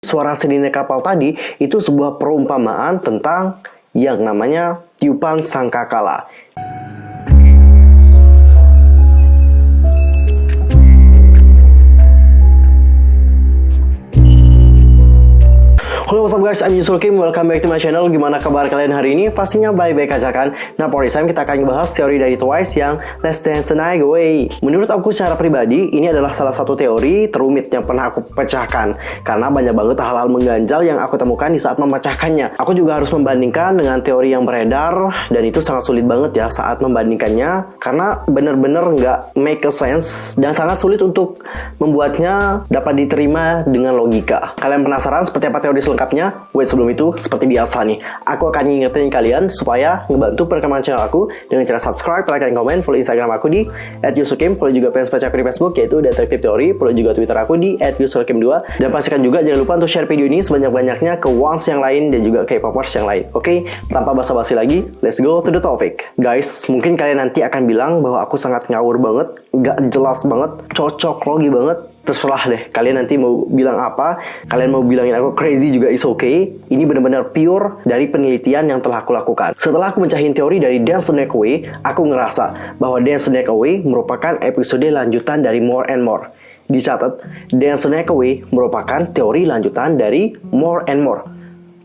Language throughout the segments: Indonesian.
Suara sirine kapal tadi itu sebuah perumpamaan tentang yang namanya tiupan sangkakala. Halo, what's up guys, I'm Yusul Kim, welcome back to my channel. Gimana kabar kalian hari ini? Pastinya baik-baik aja kan? Nah, for this time kita akan bahas teori dari Twice yang Let's Dance the Night Away. Menurut aku secara pribadi, ini adalah salah satu teori terumit yang pernah aku pecahkan. Karena banyak banget hal-hal mengganjal yang aku temukan di saat memecahkannya. Aku juga harus membandingkan dengan teori yang beredar, dan itu sangat sulit banget ya saat membandingkannya. Karena bener-bener nggak make a sense, dan sangat sulit untuk membuatnya dapat diterima dengan logika. Kalian penasaran seperti apa teori selengkapnya? Wait, sebelum itu, seperti biasa nih, aku akan ngingetin kalian supaya ngebantu perkembangan channel aku dengan cara subscribe, like, dan komen, follow Instagram aku di @yusulkim, follow juga page aku di Facebook yaitu Detektif Teori, follow juga Twitter aku di @yusulkim2, dan pastikan juga jangan lupa untuk share video ini sebanyak-banyaknya ke ones yang lain dan juga K-popers yang lain. Oke, tanpa basa-basi lagi, let's go to the topic. Guys, mungkin kalian nanti akan bilang bahwa aku sangat ngawur banget, nggak jelas banget, cocok logi banget. Terserah deh, kalian nanti mau bilang apa. Kalian mau bilangin aku crazy juga is okay. Ini benar-benar pure dari penelitian yang telah aku lakukan. Setelah aku mencahin teori dari Dance the Night Away, aku ngerasa bahwa Dance the Night Away merupakan episode lanjutan dari More and More. Dicatat, Dance the Night Away merupakan teori lanjutan dari More and More.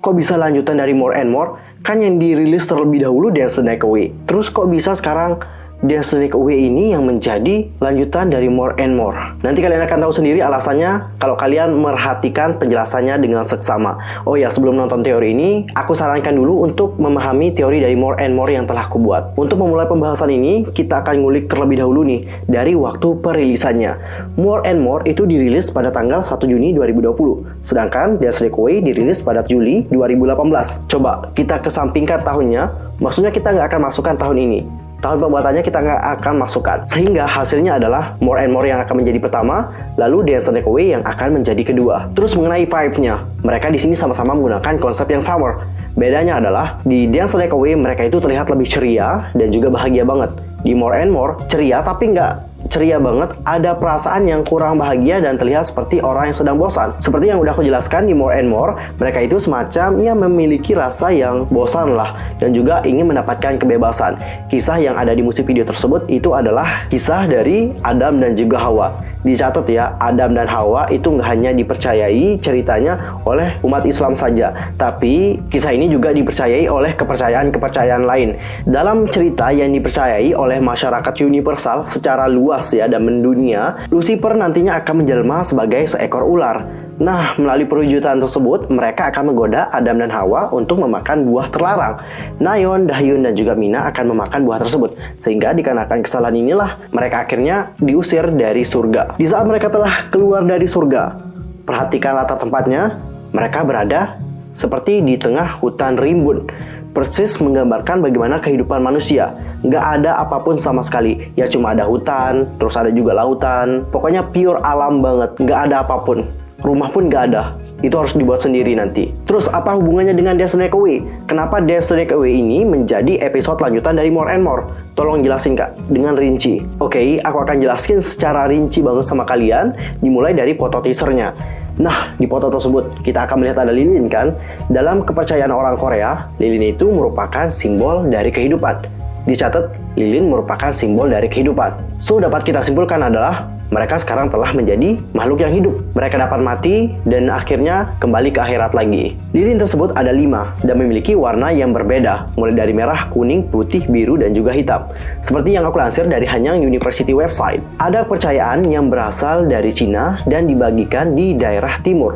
Kok bisa lanjutan dari More and More? Kan yang dirilis terlebih dahulu Dance the Night Away. Terus kok bisa sekarang Dance the Night Away ini yang menjadi lanjutan dari More and More? Nanti kalian akan tahu sendiri alasannya kalau kalian merhatikan penjelasannya dengan seksama. Oh ya, sebelum nonton teori ini, aku sarankan dulu untuk memahami teori dari More and More yang telah aku buat. Untuk memulai pembahasan ini, kita akan ngulik terlebih dahulu nih dari waktu perilisannya. More and More itu dirilis pada tanggal 1 Juni 2020, sedangkan Dance the Night Away dirilis pada Juli 2018. Coba kita kesampingkan tahunnya, maksudnya kita nggak akan masukkan tahun ini. Tahun pembuatannya kita nggak akan masukkan, sehingga hasilnya adalah More and More yang akan menjadi pertama, lalu Dance the Night Away yang akan menjadi kedua. Terus mengenai vibe-nya, mereka di sini sama-sama menggunakan konsep yang sama. Bedanya adalah di Dance the Night Away mereka itu terlihat lebih ceria dan juga bahagia banget. Di More and More ceria tapi nggak ceria banget, ada perasaan yang kurang bahagia dan terlihat seperti orang yang sedang bosan. Seperti yang udah aku jelaskan di More and More, mereka itu semacam ya memiliki rasa yang bosan lah, dan juga ingin mendapatkan kebebasan. Kisah yang ada di musik video tersebut itu adalah kisah dari Adam dan juga Hawa. Dicatat ya, Adam dan Hawa itu nggak hanya dipercayai ceritanya oleh umat Islam saja, tapi kisah ini juga dipercayai oleh kepercayaan-kepercayaan lain. Dalam cerita yang dipercayai oleh masyarakat universal secara luas ya dan mendunia, Lucifer nantinya akan menjelma sebagai seekor ular. Nah, melalui perwujudan tersebut, mereka akan menggoda Adam dan Hawa untuk memakan buah terlarang. Nayeon, Dahyun, dan juga Mina akan memakan buah tersebut. Sehingga dikarenakan kesalahan inilah, mereka akhirnya diusir dari surga. Di saat mereka telah keluar dari surga, perhatikan latar tempatnya, mereka berada seperti di tengah hutan rimbun. Persis menggambarkan bagaimana kehidupan manusia. Nggak ada apapun sama sekali. Ya cuma ada hutan, terus ada juga lautan. Pokoknya pure alam banget. Nggak ada apapun. Rumah pun nggak ada. Itu harus dibuat sendiri nanti. Terus apa hubungannya dengan Dance the Night Away? Kenapa Dance the Night Away ini menjadi episode lanjutan dari More and More? Tolong jelasin kak, dengan rinci. Oke, aku akan jelasin secara rinci banget sama kalian. Dimulai dari foto teasernya. Nah, di foto tersebut kita akan melihat ada lilin kan? Dalam kepercayaan orang Korea, lilin itu merupakan simbol dari kehidupan. Dicatat, lilin merupakan simbol dari kehidupan. So, dapat kita simpulkan adalah mereka sekarang telah menjadi makhluk yang hidup. Mereka dapat mati dan akhirnya kembali ke akhirat lagi. Lilin tersebut ada 5 dan memiliki warna yang berbeda, mulai dari merah, kuning, putih, biru, dan juga hitam. Seperti yang aku lansir dari Hanyang University website. Ada kepercayaan yang berasal dari Cina dan dibagikan di daerah timur.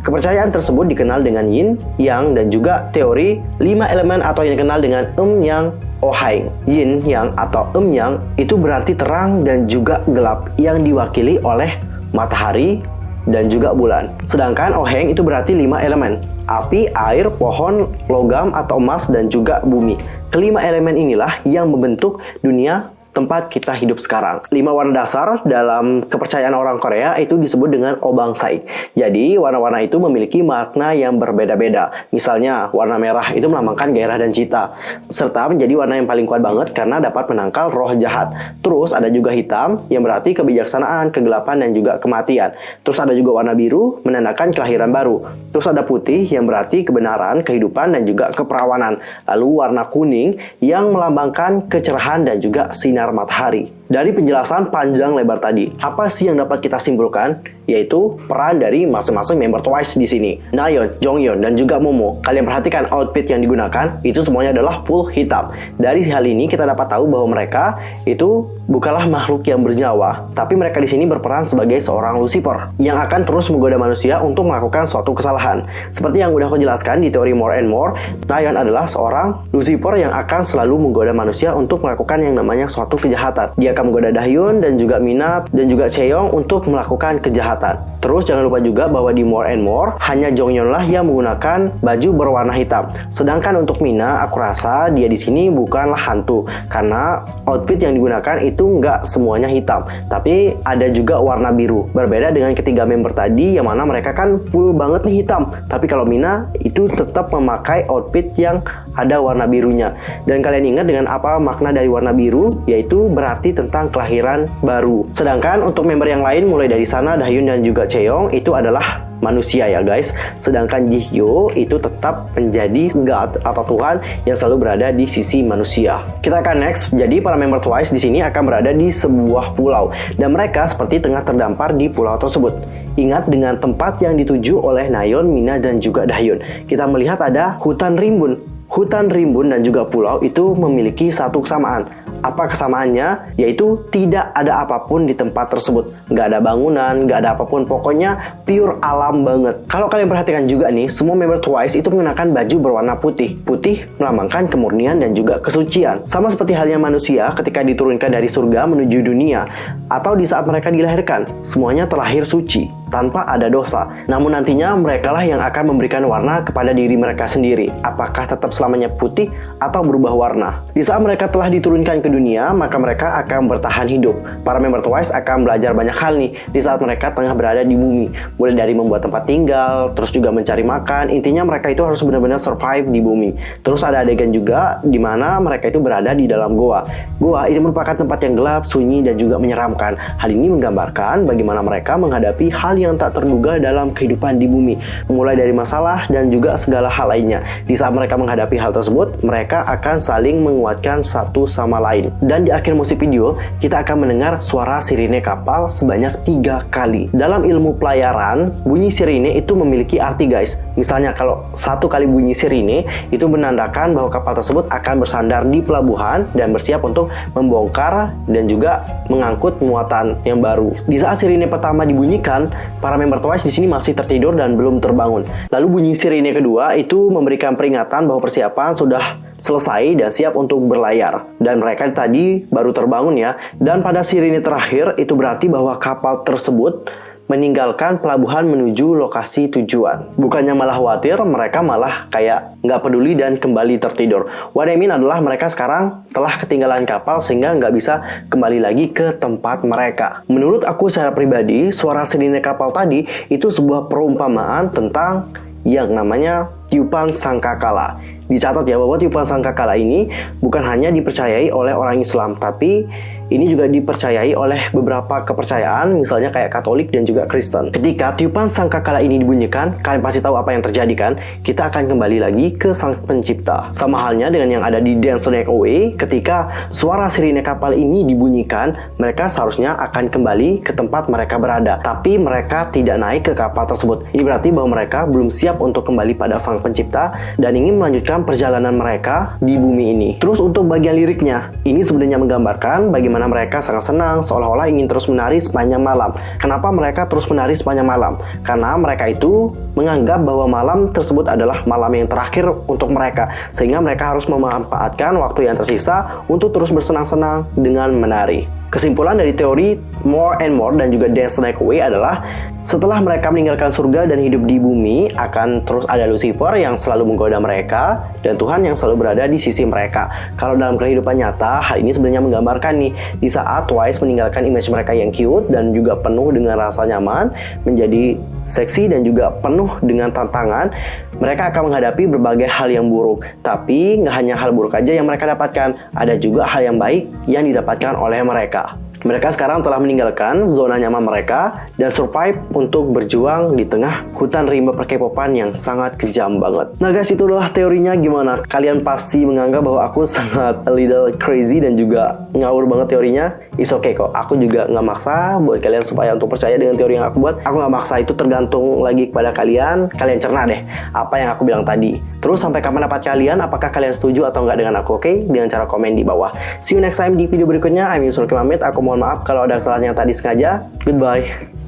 Kepercayaan tersebut dikenal dengan Yin, Yang, dan juga teori 5 elemen atau yang dikenal dengan Yang, Ohang. Yin, Yang, atau Yang itu berarti terang dan juga gelap yang diwakili oleh matahari dan juga bulan. Sedangkan Ohang itu berarti 5 elemen: api, air, pohon, logam atau emas, dan juga bumi. Kelima elemen inilah yang membentuk dunia tempat kita hidup sekarang. 5 warna dasar dalam kepercayaan orang Korea itu disebut dengan obangsai. Jadi, warna-warna itu memiliki makna yang berbeda-beda. Misalnya, warna merah itu melambangkan gairah dan cita, serta menjadi warna yang paling kuat banget karena dapat menangkal roh jahat. Terus ada juga hitam yang berarti kebijaksanaan, kegelapan, dan juga kematian. Terus ada juga warna biru menandakan kelahiran baru. Terus ada putih yang berarti kebenaran, kehidupan, dan juga keperawanan. Lalu warna kuning yang melambangkan kecerahan dan juga sinar matahari. Dari penjelasan panjang lebar tadi, apa sih yang dapat kita simpulkan? Yaitu peran dari masing-masing member TWICE di sini. Nayeon, Jonghyun, dan juga Momo. Kalian perhatikan outfit yang digunakan, itu semuanya adalah full hitam. Dari hal ini kita dapat tahu bahwa mereka itu bukanlah makhluk yang bernyawa, tapi mereka di sini berperan sebagai seorang Lucifer yang akan terus menggoda manusia untuk melakukan suatu kesalahan. Seperti yang udah aku jelaskan di teori More and More, Nayeon adalah seorang Lucifer yang akan selalu menggoda manusia untuk melakukan yang namanya suatu kejahatan. Dia akan menggoda Dahyun dan juga Minat dan juga Chaeyoung untuk melakukan kejahatan. Terus jangan lupa juga bahwa di More and More hanya Jonghyun lah yang menggunakan baju berwarna hitam. Sedangkan untuk Mina, aku rasa dia di sini bukanlah hantu karena outfit yang digunakan itu nggak semuanya hitam, tapi ada juga warna biru. Berbeda dengan ketiga member tadi yang mana mereka kan full banget nih hitam. Tapi kalau Mina itu tetap memakai outfit yang ada warna birunya. Dan kalian ingat dengan apa makna dari warna biru? Yaitu berarti tentang kelahiran baru. Sedangkan untuk member yang lain mulai dari sana Dahyun dan juga Chaeyoung itu adalah manusia ya guys. Sedangkan Jihyo itu tetap menjadi God atau Tuhan yang selalu berada di sisi manusia. Kita akan next. Jadi para member TWICE di sini akan berada di sebuah pulau dan mereka seperti tengah terdampar di pulau tersebut. Ingat dengan tempat yang dituju oleh Nayeon, Mina, dan juga Dahyun. Kita melihat ada hutan rimbun. Hutan rimbun dan juga pulau itu memiliki satu kesamaan. Apa kesamaannya? Yaitu tidak ada apapun di tempat tersebut. Nggak ada bangunan, nggak ada apapun. Pokoknya pure alam banget. Kalau kalian perhatikan juga nih, semua member TWICE itu mengenakan baju berwarna putih. Putih melambangkan kemurnian dan juga kesucian. Sama seperti halnya manusia ketika diturunkan dari surga menuju dunia. Atau di saat mereka dilahirkan, semuanya terlahir suci, tanpa ada dosa. Namun nantinya merekalah yang akan memberikan warna kepada diri mereka sendiri. Apakah tetap selamanya putih atau berubah warna? Di saat mereka telah diturunkan ke dunia, maka mereka akan bertahan hidup. Para member TWICE akan belajar banyak hal nih di saat mereka tengah berada di bumi. Mulai dari membuat tempat tinggal, terus juga mencari makan. Intinya mereka itu harus benar-benar survive di bumi. Terus ada adegan juga di mana mereka itu berada di dalam goa. Goa ini merupakan tempat yang gelap, sunyi, dan juga menyeramkan. Hal ini menggambarkan bagaimana mereka menghadapi hal yang tak terduga dalam kehidupan di bumi, mulai dari masalah dan juga segala hal lainnya. Di saat mereka menghadapi hal tersebut, mereka akan saling menguatkan satu sama lain. Dan di akhir musik video, kita akan mendengar suara sirine kapal sebanyak 3 kali. Dalam ilmu pelayaran, bunyi sirine itu memiliki arti guys. Misalnya kalau 1 kali bunyi sirine, itu menandakan bahwa kapal tersebut akan bersandar di pelabuhan dan bersiap untuk membongkar dan juga mengangkut muatan yang baru. Di saat sirine pertama dibunyikan, para member TWICE di sini masih tertidur dan belum terbangun. Lalu bunyi sirine kedua itu memberikan peringatan bahwa persiapan sudah selesai dan siap untuk berlayar. Dan mereka tadi baru terbangun ya. Dan pada sirine terakhir itu berarti bahwa kapal tersebut meninggalkan pelabuhan menuju lokasi tujuan. Bukannya malah khawatir, mereka malah kayak nggak peduli dan kembali tertidur. What I mean adalah mereka sekarang telah ketinggalan kapal sehingga nggak bisa kembali lagi ke tempat mereka. Menurut aku secara pribadi, suara sirine kapal tadi itu sebuah perumpamaan tentang yang namanya tiupan sangkakala. Dicatat ya bahwa tiupan sangkakala ini bukan hanya dipercayai oleh orang Islam, tapi ini juga dipercayai oleh beberapa kepercayaan, misalnya kayak Katolik dan juga Kristen. Ketika tiupan sangkakala ini dibunyikan, kalian pasti tahu apa yang terjadi kan? Kita akan kembali lagi ke Sang Pencipta. Sama halnya dengan yang ada di Dance the Night Away, ketika suara sirine kapal ini dibunyikan, mereka seharusnya akan kembali ke tempat mereka berada. Tapi mereka tidak naik ke kapal tersebut. Ini berarti bahwa mereka belum siap untuk kembali pada Sang Pencipta dan ingin melanjutkan perjalanan mereka di bumi ini. Terus untuk bagian liriknya, ini sebenarnya menggambarkan bagaimana mereka sangat senang, seolah-olah ingin terus menari sepanjang malam. Kenapa mereka terus menari sepanjang malam? Karena mereka itu menganggap bahwa malam tersebut adalah malam yang terakhir untuk mereka, sehingga mereka harus memanfaatkan waktu yang tersisa untuk terus bersenang-senang dengan menari. Kesimpulan dari teori More and More dan juga Dance the Night Away adalah setelah mereka meninggalkan surga dan hidup di bumi, akan terus ada Lucifer yang selalu menggoda mereka dan Tuhan yang selalu berada di sisi mereka. Kalau dalam kehidupan nyata, hal ini sebenarnya menggambarkan nih, di saat Twice meninggalkan image mereka yang cute dan juga penuh dengan rasa nyaman, menjadi seksi dan juga penuh dengan tantangan, mereka akan menghadapi berbagai hal yang buruk. Tapi nggak hanya hal buruk aja yang mereka dapatkan, ada juga hal yang baik yang didapatkan oleh mereka. Mereka sekarang telah meninggalkan zona nyaman mereka dan survive untuk berjuang di tengah hutan rimba perkepopan yang sangat kejam banget. Nah guys, itu adalah teorinya. Gimana? Kalian pasti menganggap bahwa aku sangat a little crazy dan juga ngawur banget teorinya. It's okay kok. Aku juga nggak maksa buat kalian supaya untuk percaya dengan teori yang aku buat. Aku nggak maksa, itu tergantung lagi kepada kalian. Kalian cerna deh apa yang aku bilang tadi. Terus sampai kapan dapat kalian? Apakah kalian setuju atau nggak dengan aku? Oke? Dengan cara komen di bawah. See you next time di video berikutnya. I'm Yusuf pamit. Aku mohon maaf kalau ada kesalahan yang tadi sengaja. Goodbye.